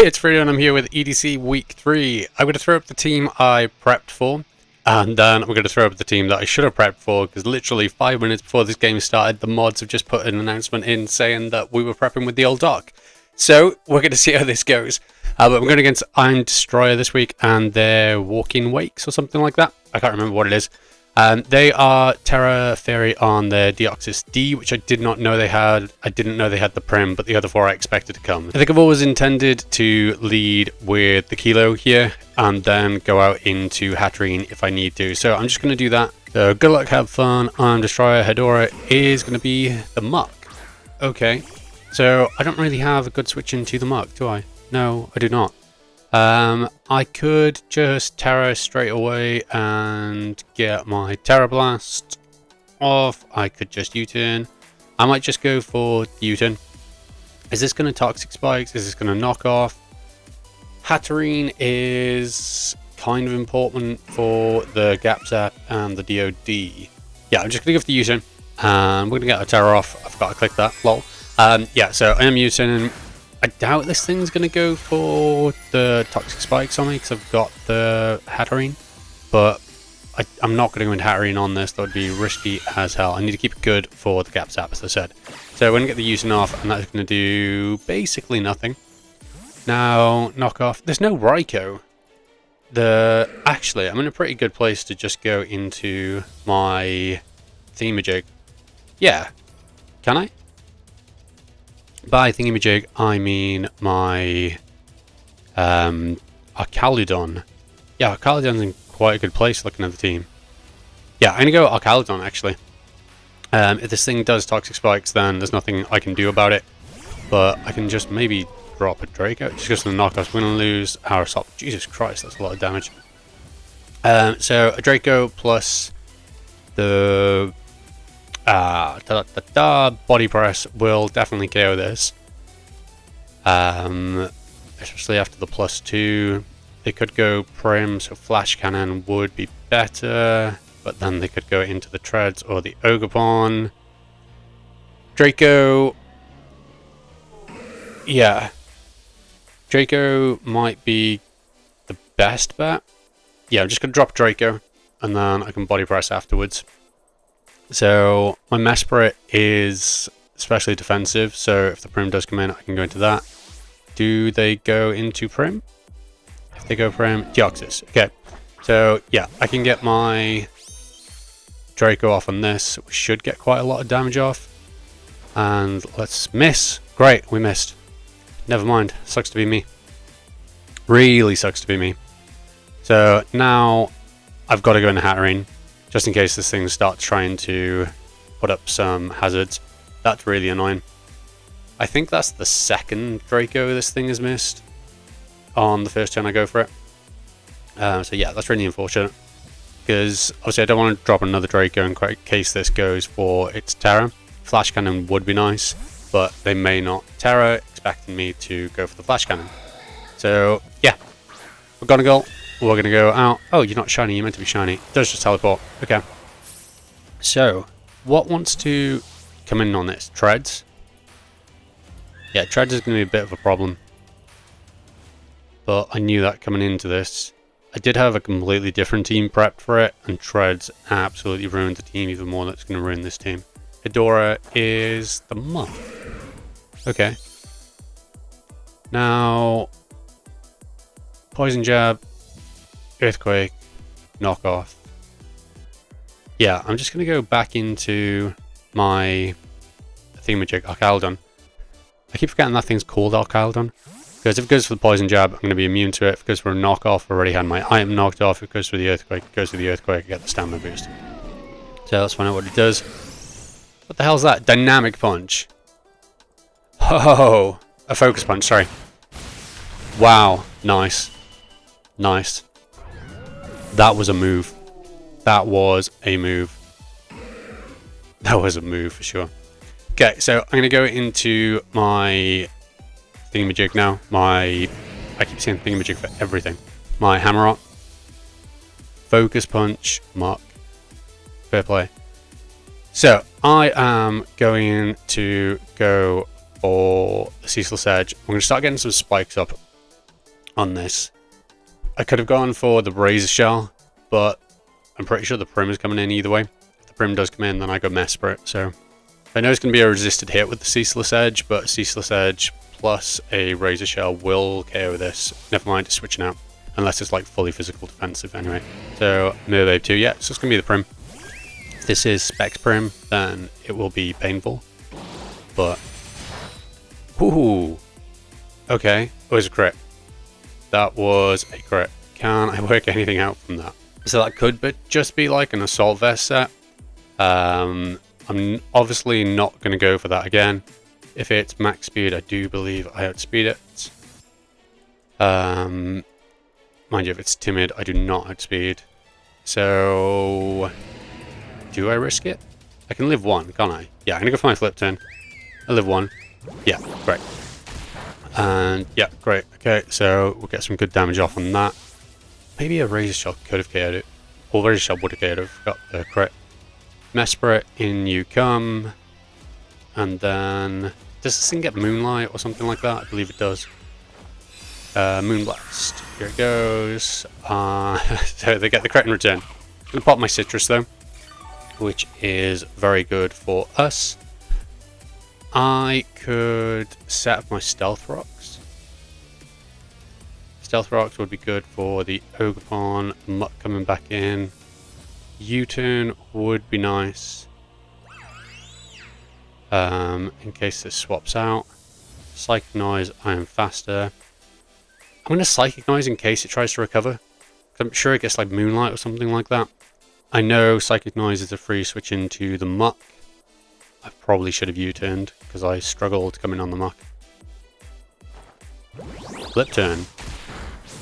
It's Freedomeon and I'm here with EDC Week 3. I'm going to throw up the team I prepped for, and then I'm going to throw up the team that I should have prepped for, because literally 5 minutes before this game started, the mods have just put an announcement in saying that we were prepping with the old dock. So, we're going to see how this goes. But we're going against Iron Destroyer this week, and their Walking Wakes or something like that. I can't remember what it is. They are Terra Fairy on their Deoxys D, which I did not know they had. I didn't know they had the Prim, but the other four I expected to come. I think I've always intended to lead with the Kilo here, and then go out into Hatterene if I need to. So I'm just going to do that. So good luck, have fun. Iron Destroyer Hedora is going to be the Muck. Okay, so I don't really have a good switch into the Muck, do I? No, I do not. I could just Terra straight away and get my Terra Blast off. I could just U-turn. I might just go for U-turn. Is this going to Toxic Spikes? Is this going to knock off? Hatterene is kind of important for the Gap Zap and the DOD. Yeah, I'm just going to go for the U-turn. We're going to get a Terra off. I forgot to click that. Lol. Yeah, so I am U-turning. I doubt this thing's going to go for the Toxic Spikes on me because I've got the Hatterene, but I'm not going to go into Hatterene on this. That would be risky as hell. I need to keep it good for the Gap Zap, as I said. So we're going to get the using off, and that's going to do basically nothing. Now, knock off. There's no Raikou. Actually, I'm in a pretty good place to just go into my Thingamajig. Yeah. Can I? By Thingamajig, I mean my Archaludon. Yeah, Archaludon's in quite a good place looking at the team. Yeah, I'm going to go Archaludon, actually. If this thing does Toxic Spikes, then there's nothing I can do about it. But I can just maybe drop a Draco. Just goes to the knockoff. We're going to lose our assault. Jesus Christ, that's a lot of damage. So a Draco plus the body press will definitely KO this. Especially after the +2. They could go Prim, so Flash Cannon would be better. But then they could go into the Treads or the Ogerpon. Draco. Yeah. Draco might be the best bet. Yeah, I'm just going to drop Draco. And then I can body press afterwards. So my Mesprit is especially defensive, so if the Prim does come in, I can go into that. Do they go into Prim? If they go Prim, Deoxys. Okay, so yeah, I can get my Draco off on this. We should get quite a lot of damage off. And let's miss. Great, we missed. Never mind, sucks to be me. Really sucks to be me. So now I've got to go into Hatterene. Just in case this thing starts trying to put up some hazards. That's really annoying. I think that's the second Draco this thing has missed on the first turn I go for it. So yeah, that's really unfortunate. Because obviously I don't want to drop another Draco in case this goes for its Terra. Flash Cannon would be nice, but they may not. Terra expecting me to go for the Flash Cannon. So yeah, we're gonna go. We're going to go out. Oh, you're not shiny. You're meant to be shiny. It does just teleport. Okay. So, what wants to come in on this? Treads? Yeah, Treads is going to be a bit of a problem. But I knew that coming into this. I did have a completely different team prepped for it, and Treads absolutely ruined the team even more. That's going to ruin this team. Hedora is the Muck. Okay. Now, Poison Jab. Earthquake, knock off. Yeah, I'm just going to go back into my Thingamajig, Archaludon. I keep forgetting that thing's called Archaludon. Because if it goes for the Poison Jab, I'm going to be immune to it. If it goes for a knockoff, I already had my item knocked off. If it goes for the Earthquake, it goes for the Earthquake, I get the stamina boost. So let's find out what it does. What the hell's that? Dynamic Punch. Oh, a Focus Punch, sorry. Wow, nice. Nice. That was a move. That was a move. That was a move for sure. Okay, so I'm going to go into my Thingamajig now. I keep saying Thingamajig for everything. My Hammerot. Focus Punch. Muck. Fair play. So, I am going to go for the Ceaseless Edge. I'm going to start getting some spikes up on this. I could have gone for the Razor Shell, but I'm pretty sure the Prim is coming in either way. If the Prim does come in, then I go Mesprit. So I know it's going to be a resisted hit with the Ceaseless Edge, but Ceaseless Edge plus a Razor Shell will KO this. Never mind, it's switching out. Unless it's like fully physical defensive anyway. So Merbabe 2, yeah, so it's going to be the Prim. If this is Specs Prim, then it will be painful. But, ooh, okay, it was a crit. That was a crit. Can I work anything out from that? So that could just be like an Assault Vest set. I'm obviously not going to go for that again. If it's max speed, I do believe I outspeed it. Mind you, if it's timid, I do not outspeed. So, do I risk it? I can live one, can't I? Yeah, I'm going to go for my flip turn. I live one. Yeah, great. And, yeah, great. Okay, so we'll get some good damage off on that. Maybe a Razor Shell could have KO'd it. Or Razor Shell would have KO'd it. Got the crit. Mesprit, in you come. And then, does this thing get Moonlight or something like that? I believe it does. Moonblast. Here it goes. So they get the crit in return. I'm going to pop my Citrus though, which is very good for us. I could set up my Stealth Rocks. Stealth Rocks would be good for the Ogerpon, Muck coming back in. U-turn would be nice. In case this swaps out. Psychic Noise, I am faster. I'm going to Psychic Noise in case it tries to recover. I'm sure it gets like Moonlight or something like that. I know Psychic Noise is a free switch into the Muck. I probably should have U-turned because I struggled coming on the Muck. Flip turn.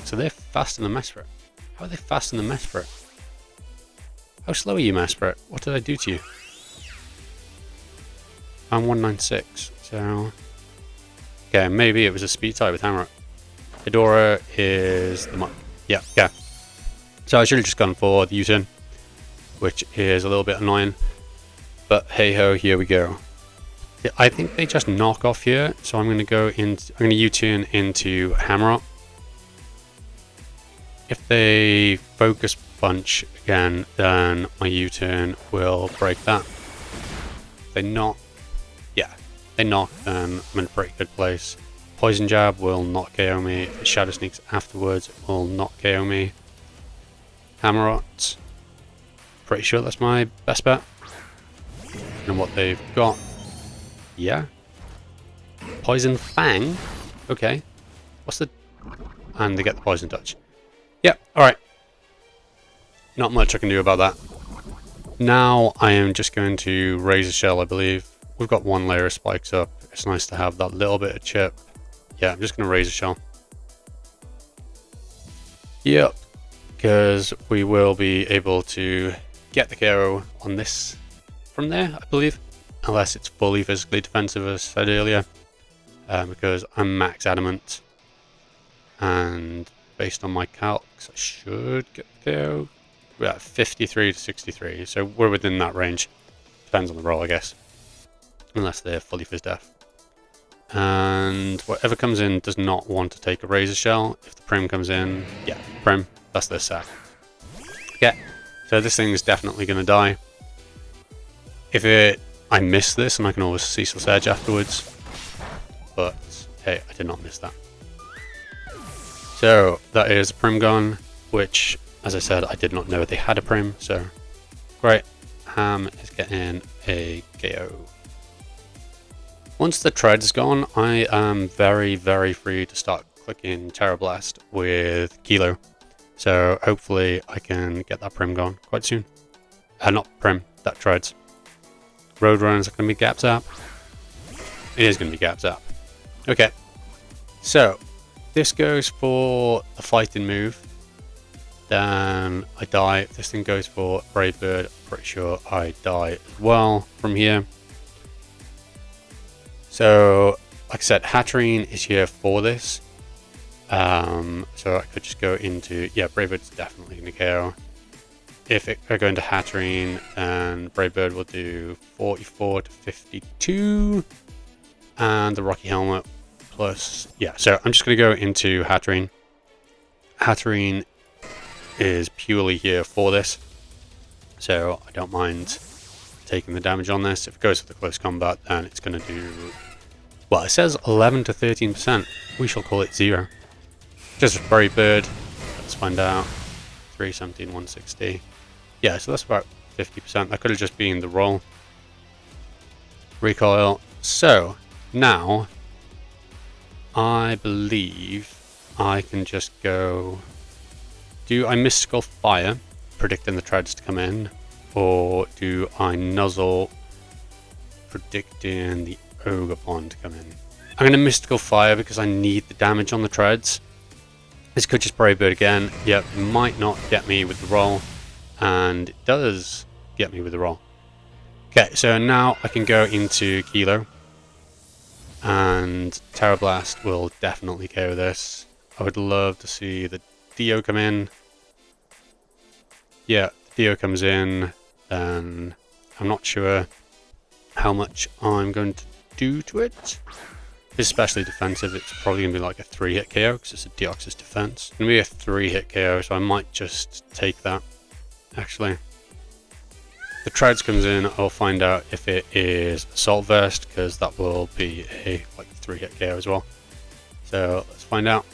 So they're faster than Mesprit. How are they faster than Mesprit? How slow are you, Mesprit? What did I do to you? I'm 196, so... Okay, maybe it was a speed type with Hammer. Fedora is the Muck. Yeah, yeah. So I should have just gone for the U-turn, which is a little bit annoying. But hey ho, here we go. Yeah, I think they just knock off here, so I'm going to go into. I'm going to U-turn into Hammer. If they focus punch again, then my U-turn will break that. If they knock, yeah, they knock, then I'm in a pretty good place. Poison Jab will not KO me. If it Shadow Sneaks afterwards, it will not KO me. Hammerot. Pretty sure that's my best bet. And what they've got. Yeah. Poison Fang. Okay. What's the... And they get the Poison Touch. Yeah, alright. Not much I can do about that. Now I am just going to Razor Shell, I believe. We've got one layer of spikes up. It's nice to have that little bit of chip. Yeah, I'm just going to Razor Shell. Yep. Because we will be able to get the KO on this from there, I believe. Unless it's fully physically defensive, as I said earlier. Because I'm max adamant. And based on my calcs, I should get the KO. We're at 53 to 63, so we're within that range. Depends on the roll, I guess. Unless they're fully phys def. And whatever comes in does not want to take a Razor Shell. If the Prim comes in, yeah, Prim, that's their sack. Okay, so this thing is definitely going to die. If I miss this, and I can always Ceaseless Edge afterwards. But, hey, I did not miss that. So, that is a Prim gone, which, as I said, I did not know they had a Prim, so great. Ham is getting a KO. Once the tread's gone, I am very, very free to start clicking Terra Blast with Kilo. So hopefully I can get that Prim gone quite soon. Not Prim, that treads. Roadrunner is going to be Gap Zap. It is going to be Gap Zap. Okay, so this goes for a fighting move. Then I die. If this thing goes for Brave Bird, I'm pretty sure I die as well from here. So, like I said, Hatterene is here for this. So I could just go into, yeah, Brave Bird's definitely going to KO. If I go into Hatterene, then Brave Bird will do 44 to 52. And the Rocky Helmet plus, yeah, so I'm just going to go into Hatterene. Hatterene is purely here for this, so I don't mind taking the damage on this. If it goes for the close combat, then it's going to do, well, it says 11 to 13%. We shall call it 0. Just a Berry Bird. Let's find out. 317, 160. Yeah, so that's about 50%. That could have just been the roll. Recoil. So, now, I believe I can just go... Do I Mystical Fire, predicting the treads to come in? Or do I Nuzzle, predicting the Ogre-Pond to come in? I'm going to Mystical Fire because I need the damage on the treads. This could just Brave Bird again. Yep, it might not get me with the roll. And it does get me with the roll. Okay, so now I can go into Kilo. And Terra Blast will definitely KO this. I would love to see the Dio come in. Yeah, Dio comes in. Then I'm not sure how much I'm going to do to it. Especially defensive, it's probably going to be like a 3-hit KO because it's a Deoxys defense. It's going to be a 3-hit KO, so I might just take that, actually. The Treads comes in, I'll find out if it is Assault Vest, because that will be a like 3-hit KO as well. So let's find out.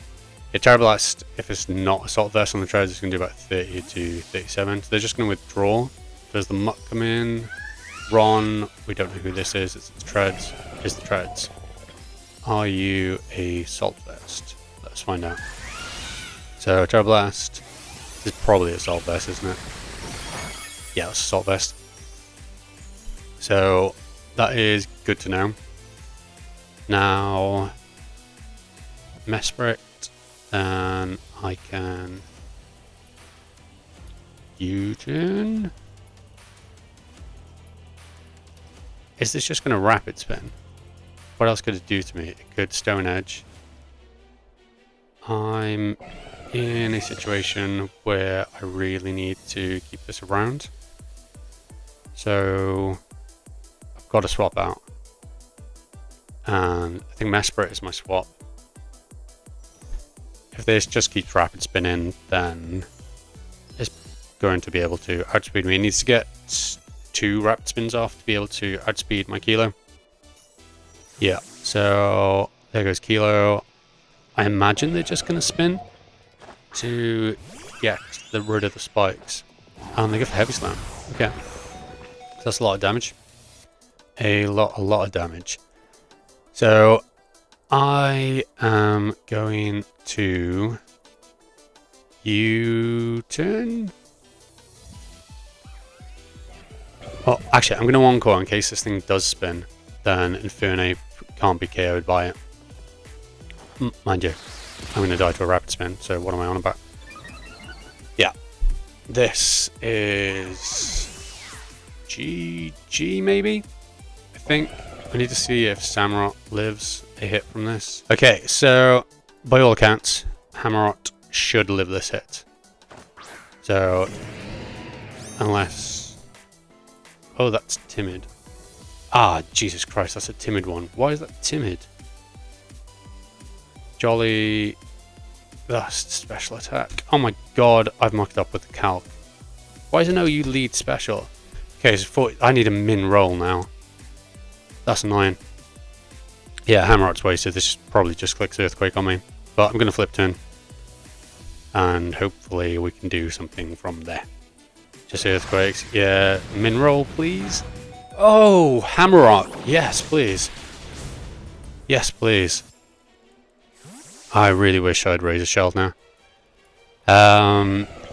Yeah, Terra Blast, if it's not Assault Vest on the Treads, it's going to do about 30 to 37. So they're just going to withdraw. Does the Muck come in? Ron, we don't know who this is, it's the Treads. It's the Treads. Are you a Salt Vest? Let's find out. So, Terra Blast is probably a Salt Vest, isn't it? Yeah, it's a Salt Vest. So, that is good to know. Now, Mesprit, then I can U-turn. Is this just going to Rapid Spin? What else could it do to me? It could Stone Edge. I'm in a situation where I really need to keep this around. So I've got to swap out. And I think Mesprit is my swap. If this just keeps Rapid Spinning, then it's going to be able to outspeed me. It needs to get 2 Rapid Spins off to be able to outspeed my Kilo. Yeah, so there goes Kilo. I imagine they're just going to spin to get rid of the spikes. And they go for Heavy Slam. Okay. So that's a lot of damage. A lot of damage. So I am going to U-turn. Well, actually, I'm going to Encore in case this thing does spin. Then Infernape can't be KO'd by it. Mind you, I'm going to die to a Rapid Spin, so what am I on about? Yeah. This is GG maybe? I think. I need to see if Samurott lives a hit from this. Okay, so by all accounts, Hammerot should live this hit. So, unless... Oh, that's Timid. Ah, Jesus Christ, that's a timid one. Why is that timid? Jolly... That's special attack. Oh my god, I've mucked up with the calc. Why is it no you lead special? Okay, so I need a min roll now. That's annoying. Yeah, Hammerot's wasted. This probably just clicks Earthquake on me. But I'm going to flip turn. And hopefully we can do something from there. Just Earthquakes. Yeah, min roll, please. Oh, Hammerot. Yes, please. Yes, please. I really wish I'd raise a shell now.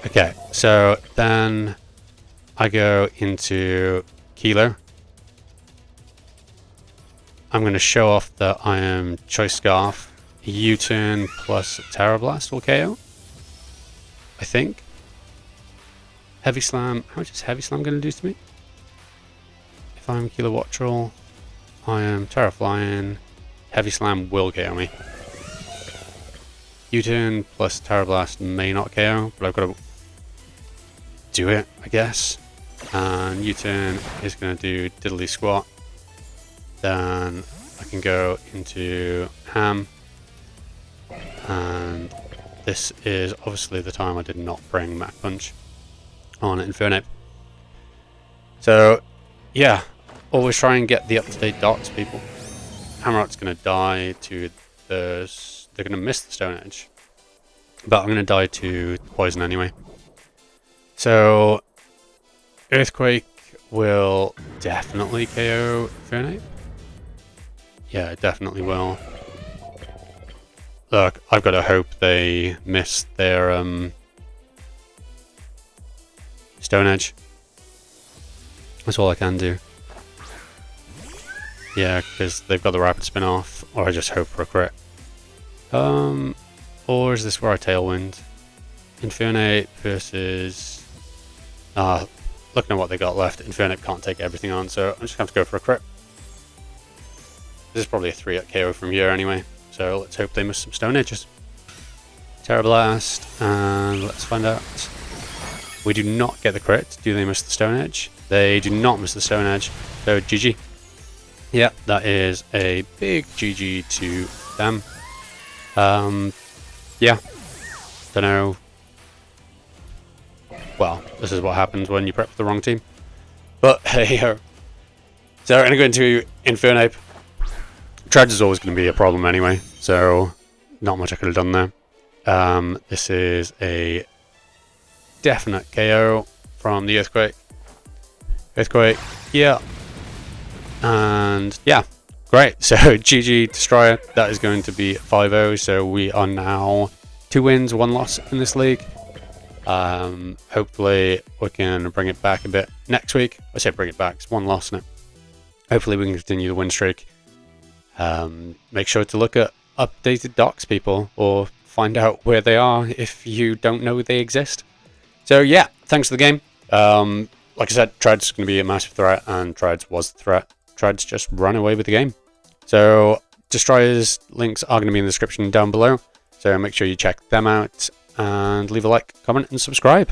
Okay, so then I go into Kilo. I'm going to show off that I am Choice Scarf. U-turn plus Terra Blast will KO. I think. Heavy Slam. How much is Heavy Slam going to do to me? If I'm Kilo Wattrel, I am Terra Flying. Heavy Slam will KO me. U-turn plus Terra Blast may not KO, but I've got to do it, I guess. And U-turn is going to do Diddly Squat. Then I can go into Ham and this is obviously the time I did not bring Mach Punch on Infernape. So, yeah, always try and get the up-to-date dots, people. Hammerot's going to die to the... They're going to miss the Stone Edge. But I'm going to die to Poison anyway. So, Earthquake will definitely KO Infernape. Yeah, it definitely will. Look, I've got to hope they miss their Stone Edge. That's all I can do. Yeah, because they've got the Rapid Spin off, or I just hope for a crit. Or is this where I Tailwind? Infernape versus... looking at what they got left, Infernape can't take everything on, so I'm just going to have to go for a crit. This is probably a 3 at KO from here anyway, so let's hope they miss some Stone Edges. Terra Blast, and let's find out. We do not get the crit. Do they miss the Stone Edge? They do not miss the Stone Edge, so GG. Yeah, that is a big GG to them. Yeah, don't know. Well, this is what happens when you prep for the wrong team. But hey ho. So we're going to go into Infernape. Treads is always going to be a problem anyway, so not much I could have done there. This is a definite KO from the Earthquake. Earthquake, yeah. And yeah, great. So GG Destroyer, that is going to be 5-0. So we are now 2 wins, 1 loss in this league. Hopefully we can bring it back a bit next week. I say bring it back, it's 1 loss now. Hopefully we can continue the win streak. Make sure to look at updated docs, people, or find out where they are if you don't know they exist. So yeah, thanks for the game. Like I said, Treads going to be a massive threat, and Treads was the threat. Treads just ran away with the game. So Destroyers links are going to be in the description down below. So make sure you check them out and leave a like, comment, and subscribe.